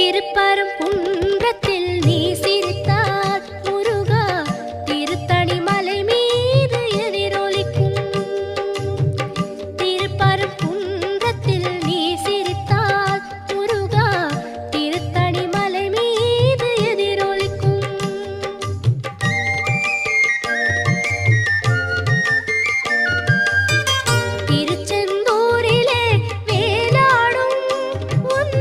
திருப்பரங்குன்றத்தில் நீ சிரித்தால் முருகா திருத்தணி மலை மீது எதிரொலிக்கும். திருப்பரங்குன்றத்தில் நீ சிரித்தால் முருகா திருத்தணி மலை மீது எதிரொலிக்கும். திருச்செந்தூரிலே வேலாடும் உன்